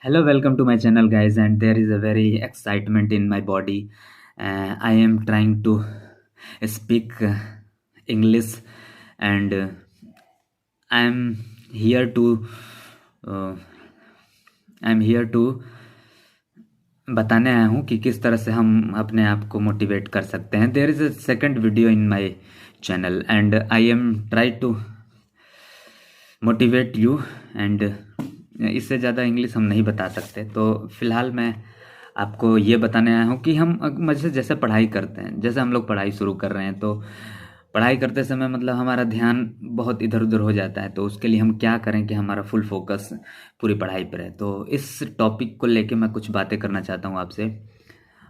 Hello, welcome to my channel, guys. And there is a very excitement in my body. I am trying to speak English, and I am here to uh, I'm here to बताने आया हूँ कि किस तरह से हम अपने आप को मोटिवेट कर सकते हैं. There is a second video in my channel and I am try to motivate you and इससे ज़्यादा इंग्लिश हम नहीं बता सकते. तो फिलहाल मैं आपको ये बताने आया हूँ कि हम मजे जैसे पढ़ाई करते हैं, जैसे हम लोग पढ़ाई शुरू कर रहे हैं तो पढ़ाई करते समय मतलब हमारा ध्यान बहुत इधर उधर हो जाता है. तो उसके लिए हम क्या करें कि हमारा फुल फोकस पूरी पढ़ाई पर है. तो इस टॉपिक को लेके मैं कुछ बातें करना चाहता हूँ आपसे,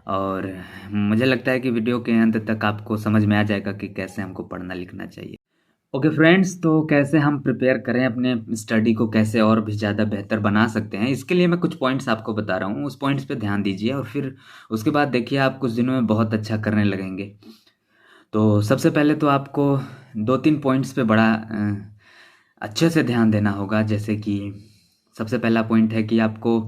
और मुझे लगता है कि वीडियो के अंत तक आपको समझ में आ जाएगा कि कैसे हमको पढ़ना लिखना चाहिए. ओके फ्रेंड्स, तो कैसे हम प्रिपेयर करें अपने स्टडी को, कैसे और भी ज़्यादा बेहतर बना सकते हैं, इसके लिए मैं कुछ पॉइंट्स आपको बता रहा हूँ. उस पॉइंट्स पे ध्यान दीजिए और फिर उसके बाद देखिए आप कुछ दिनों में बहुत अच्छा करने लगेंगे. तो सबसे पहले तो आपको 2-3 पॉइंट्स पे बड़ा अच्छे से ध्यान देना होगा. जैसे कि सबसे पहला पॉइंट है कि आपको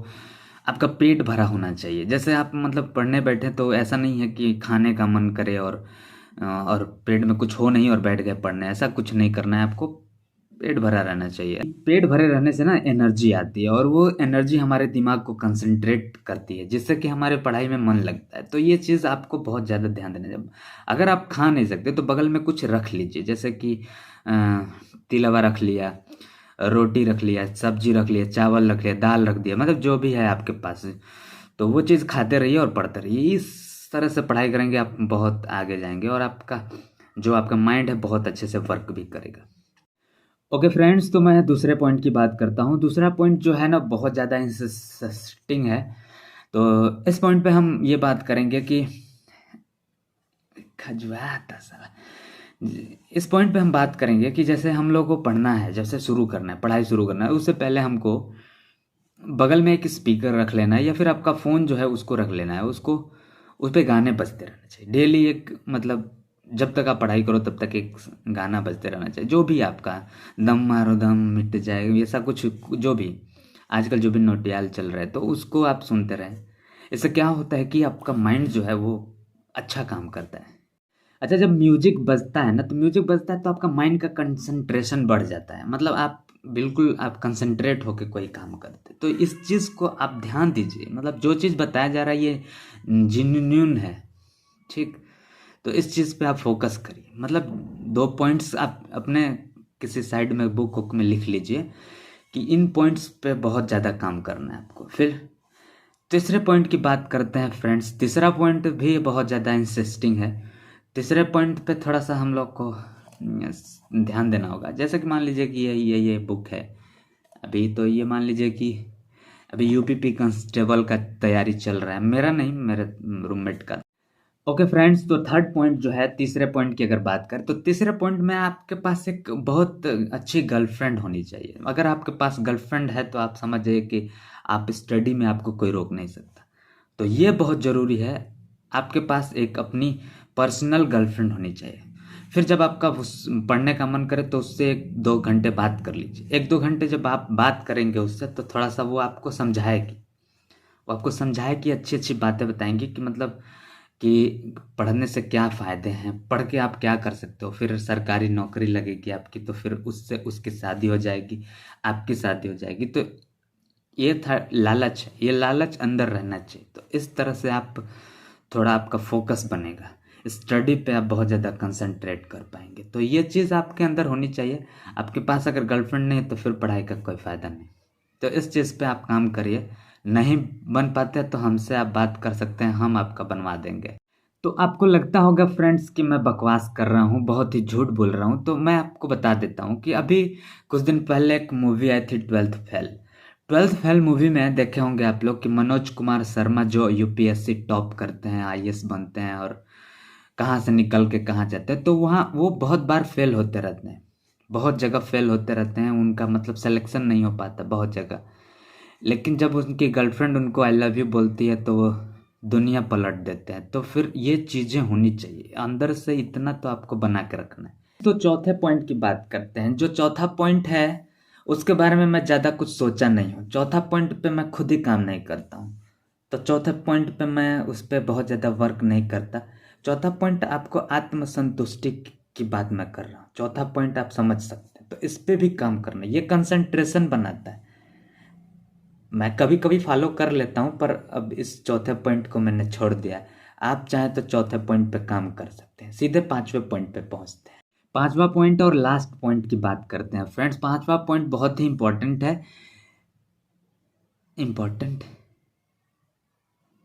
आपका पेट भरा होना चाहिए. जैसे आप मतलब पढ़ने बैठे तो ऐसा नहीं है कि खाने का मन करे और पेट में कुछ हो नहीं और बैठ गए पढ़ने. ऐसा कुछ नहीं करना है आपको. पेट भरा रहना चाहिए. पेट भरे रहने से ना एनर्जी आती है और वो एनर्जी हमारे दिमाग को कंसंट्रेट करती है, जिससे कि हमारे पढ़ाई में मन लगता है. तो ये चीज़ आपको बहुत ज़्यादा ध्यान देना चाहिए. अगर आप खा नहीं सकते तो बगल में कुछ रख लीजिए. जैसे कि तिलवा रख लिया, रोटी रख लिया, सब्जी रख लिया, चावल रख लिया, दाल रख दिया, मतलब जो भी है आपके पास. तो वो चीज़ खाते रहिए और पढ़ते रहिए. इस तरह से पढ़ाई करेंगे आप बहुत आगे जाएंगे और आपका माइंड है बहुत अच्छे से वर्क भी करेगा. ओके फ्रेंड्स, तो मैं दूसरे पॉइंट की बात करता हूँ. दूसरा पॉइंट जो है ना बहुत ज़्यादा इंटरेस्टिंग है. तो इस पॉइंट पे हम ये बात करेंगे कि खजुआता साला. इस पॉइंट पे हम बात करेंगे कि जैसे हम लोग को पढ़ना है, जैसे शुरू करना है, पढ़ाई शुरू करना है, उससे पहले हमको बगल में एक स्पीकर रख लेना है या फिर आपका फ़ोन जो है उसको रख लेना है. उसको उस पर गाने बजते रहना चाहिए डेली. एक मतलब जब तक आप पढ़ाई करो तब तक एक गाना बजते रहना चाहिए. जो भी आपका दम मारो दम मिट जाए, ऐसा कुछ जो भी आजकल जो भी नोटियाल चल रहा है तो उसको आप सुनते रहें. इससे क्या होता है कि आपका माइंड जो है वो अच्छा काम करता है. अच्छा, जब म्यूजिक बजता है ना, तो म्यूजिक बजता है तो आपका माइंड का कंसंट्रेशन बढ़ जाता है. मतलब आप कंसंट्रेट होकर कोई काम करते. तो इस चीज़ को आप ध्यान दीजिए. मतलब जो चीज़ बताया जा रहा है ये जेन्युइन है, ठीक. तो इस चीज़ पे आप फोकस करिए. मतलब 2 पॉइंट्स आप अपने किसी साइड में बुक बुक में लिख लीजिए कि इन पॉइंट्स पे बहुत ज़्यादा काम करना है आपको. फिर तीसरे पॉइंट की बात करते हैं फ्रेंड्स. तीसरा पॉइंट भी बहुत ज़्यादा इंटरेस्टिंग है. तीसरे पॉइंट पे थोड़ा सा हम लोग को ध्यान देना होगा. जैसे कि मान लीजिए कि ये बुक है अभी. तो ये मान लीजिए कि अभी यूपीपी कांस्टेबल का तैयारी चल रहा है. मेरा नहीं, मेरे रूममेट का. ओके फ्रेंड्स, तो थर्ड पॉइंट जो है, तीसरे पॉइंट की अगर बात करें तो तीसरे पॉइंट में आपके पास एक बहुत अच्छी गर्लफ्रेंड होनी चाहिए. अगर आपके पास गर्लफ्रेंड है तो आप समझ जाइए कि आप स्टडी में आपको कोई रोक नहीं सकता. तो ये बहुत ज़रूरी है. आपके पास एक अपनी पर्सनल गर्लफ्रेंड होनी चाहिए. फिर जब आपका पढ़ने का मन करे तो उससे 1-2 घंटे बात कर लीजिए. 1-2 घंटे जब आप बात करेंगे उससे तो थोड़ा सा वो आपको समझाएगी, अच्छी अच्छी बातें बताएंगी कि मतलब कि पढ़ने से क्या फ़ायदे हैं, पढ़ के आप क्या कर सकते हो. फिर सरकारी नौकरी लगेगी आपकी तो फिर उससे उसकी शादी हो जाएगी, आपकी शादी हो जाएगी. तो ये था लालच. ये लालच अंदर रहना चाहिए. तो इस तरह से आप थोड़ा आपका फोकस बनेगा. स्टडी पे आप बहुत ज़्यादा कंसंट्रेट कर पाएंगे. तो ये चीज़ आपके अंदर होनी चाहिए. आपके पास अगर गर्लफ्रेंड नहीं है तो फिर पढ़ाई का कोई फ़ायदा नहीं. तो इस चीज़ पे आप काम करिए. नहीं बन पाते तो हमसे आप बात कर सकते हैं, हम आपका बनवा देंगे. तो आपको लगता होगा फ्रेंड्स कि मैं बकवास कर रहा हूँ, बहुत ही झूठ बोल रहा हूँ. तो मैं आपको बता देता हूँ कि अभी कुछ दिन पहले एक मूवी आई थी, ट्वेल्थ फेल मूवी में देखे होंगे आप लोग कि मनोज कुमार शर्मा जो यूपीएससी टॉप करते हैं, आईएएस बनते हैं और कहाँ से निकल के कहाँ जाते हैं. तो वहाँ वो बहुत बार फेल होते रहते हैं, बहुत जगह फेल होते रहते हैं. उनका मतलब सिलेक्शन नहीं हो पाता बहुत जगह. लेकिन जब उनकी गर्लफ्रेंड उनको आई लव यू बोलती है तो वो दुनिया पलट देते हैं. तो फिर ये चीज़ें होनी चाहिए अंदर से. इतना तो आपको बना के रखना है. तो चौथे पॉइंट की बात करते हैं. जो चौथा पॉइंट है उसके बारे में मैं ज़्यादा कुछ सोचा नहीं हूँ। चौथा पॉइंट पे मैं खुद ही काम नहीं करता हूँ, तो चौथे पॉइंट पे मैं उस पर बहुत ज़्यादा वर्क नहीं करता। चौथा पॉइंट आपको आत्मसंतुष्टि की बात मैं कर रहा हूँ। चौथा पॉइंट आप समझ सकते हैं, तो इस पे भी काम करना, ये कंसंट्रेशन बनाता है। मैं कभी कभी फॉलो कर लेता हूँ, पर अब इस चौथे पॉइंट को मैंने छोड़ दिया है। आप चाहें तो चौथे पॉइंट पे काम कर सकते हैं। सीधे पांचवें पॉइंट पे पहुंचते हैं। पांचवा पॉइंट और लास्ट पॉइंट की बात करते हैं फ्रेंड्स। पांचवा पॉइंट बहुत ही इंपॉर्टेंट है। इम्पॉर्टेंट,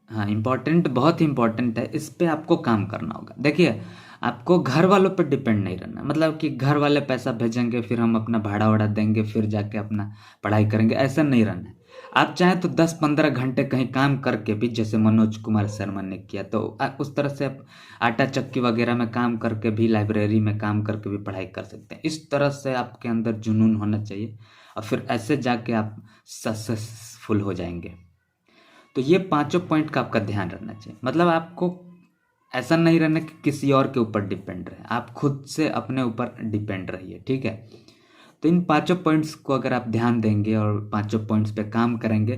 हाँ इम्पॉर्टेंट, बहुत ही इम्पॉर्टेंट है। इस पे आपको काम करना होगा। देखिए, आपको घर वालों पर डिपेंड नहीं रहना, मतलब कि घर वाले पैसा भेजेंगे फिर हम अपना भाड़ा वाड़ा देंगे फिर जाके अपना पढ़ाई करेंगे, ऐसा नहीं रहना है। आप चाहें तो 10-15 घंटे कहीं काम करके भी, जैसे मनोज कुमार शर्मा ने किया, तो उस तरह से आप आटा चक्की वगैरह में काम करके भी, लाइब्रेरी में काम करके भी पढ़ाई कर सकते हैं। इस तरह से आपके अंदर जुनून होना चाहिए, और फिर ऐसे जाके आप सक्सेसफुल हो जाएंगे। तो ये पांचों पॉइंट का आपका ध्यान रखना चाहिए। मतलब आपको ऐसा नहीं रहना कि किसी और के ऊपर डिपेंड रहे, आप खुद से अपने ऊपर डिपेंड रहिए, ठीक है। तो इन पांचों पॉइंट्स को अगर आप ध्यान देंगे और पांचों पॉइंट्स पे काम करेंगे,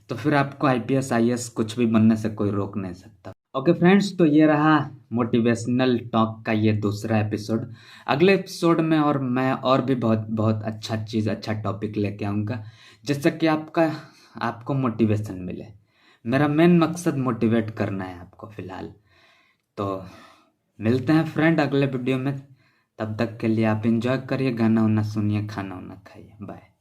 तो फिर आपको आईपीएस आईएएस कुछ भी बनने से कोई रोक नहीं सकता। ओके फ्रेंड्स, तो ये रहा मोटिवेशनल टॉक का ये दूसरा एपिसोड। अगले एपिसोड में और मैं और भी बहुत बहुत अच्छा चीज़, अच्छा टॉपिक लेके आऊँगा, जिससे कि आपको मोटिवेशन मिले। मेरा मेन मकसद मोटिवेट करना है आपको फिलहाल। तो मिलते हैं फ्रेंड अगले वीडियो में। तब तक के लिए आप एंजॉय करिए, गाना वाना सुनिए, खाना वाना खाइए। बाय।